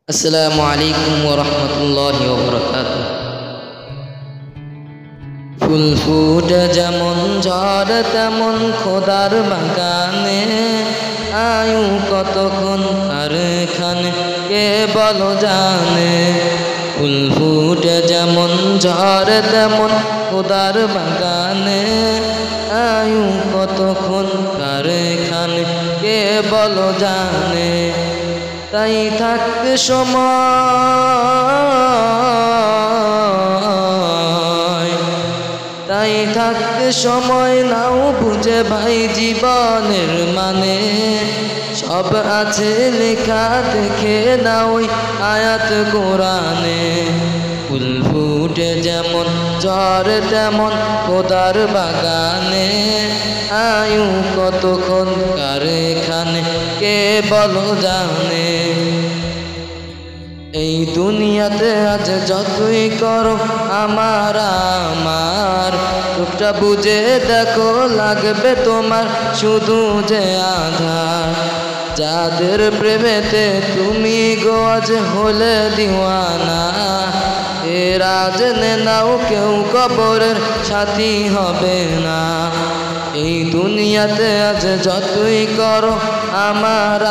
আসসালামু আলাইকুম ওয়া রাহমাতুল্লাহি ওয়া বারাকাতুহু। ফুল ফুটে যেমন ঝড় তেমন খোদার বাগানে, আয়ু কতক্ষণ কার খানে কে বলো জানে। ফুল ফুটে যেমন ঝড় তেমন খোদার বাগানে, আয়ু কতক্ষণ কার খানে কে বলো জানে। তাই থাকতে সময় নাও বুঝে ভাই জীবনের মানে। সব আছে লেখা দেখে নাও আয়াত কোরআনে। ফুল ফুটে যেমন ঝড় তেমন খোদার বাগানে, আয়ু কতক্ষণ কার খানে কে বলো জানে। এই দুনিয়াতে আজ যতই করো আমার চোখটা বুঝে দেখো লাগবে তোমার শুধু যে আধার। যাদের প্রেমেতে তুমি গো আজ হলে দিওয়ানা, এরা জেনে নাও কেউ কবরের সাথী হবে না। এই দুনিয়াতে আজ যতই করো আমার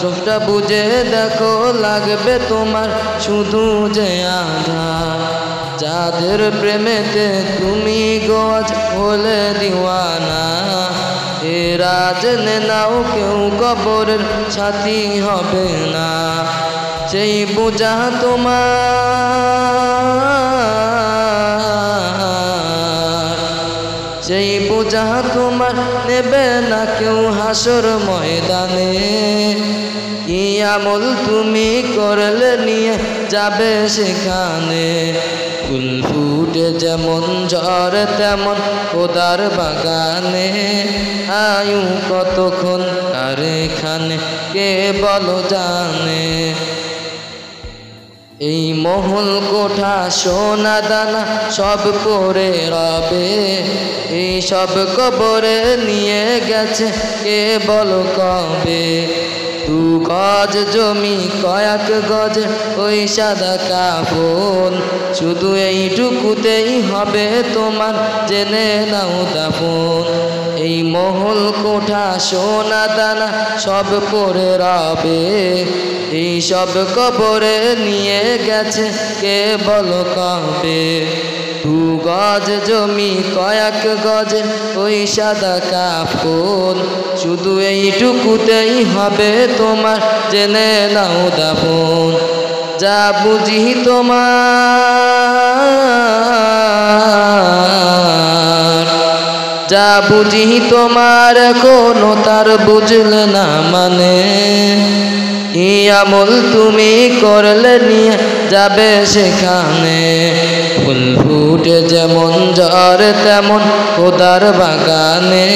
চোখটা বুঝে দেখো লাগবে তোমার শুধু যে আধার। যাদের প্রেমেতে তুমি গো আজ হলে দিওয়ানা, এরা জেনে নাও কেউ কবরের সাথী হবে না। সেই বোঝা তোমার নেবে না কেউ হাসর ময়দানে। কি আমল তুমি করলে নিয়ে যাবে সেখানে। ফুল ফুটে যেমন ঝড় তেমন খোদার বাগানে, আয়ু কতক্ষণ কার খানে কে বলো জানে। এই মহল কোঠা সোনা দানা সব পড়ে রবে, এই সব কবরে নিয়ে গেছে কে বলো কবে। 2 গজ জমি কয়েক গজ ওই সাদা কাফন, শুধু এইটুকুতেই হবে তোমার জেনে নাও দাফন। এই মহল কোঠা সোনা দানা সব পড়ে রবে, এই সব কবরে নিয়ে গেছে কে বলো কবে। 2 গজ জমি কয়েক গজ ওই সাদা কাফন, শুধু এইটুকুতেই হবে তোমার জেনে নাও দাফন। যা বুঝি তোমার এখনো তার বুঝলে না মানে। কি আমল তুমি করলে নিয়ে যাবে সেখানে। ফুল ফুটে যেমন ঝড় তেমন খোদার বাগানে,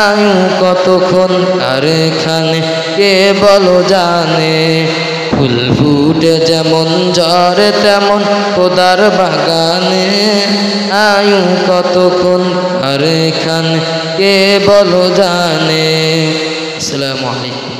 আয়ু কতক্ষণ কার খানে কে বলো জানে। ফুল ফুটে যেমন ঝড় তেমন খোদার বাগানে, আয়ু কতক্ষণ কার খানে কে বলো জানে। আসসালামু আলাইকুম।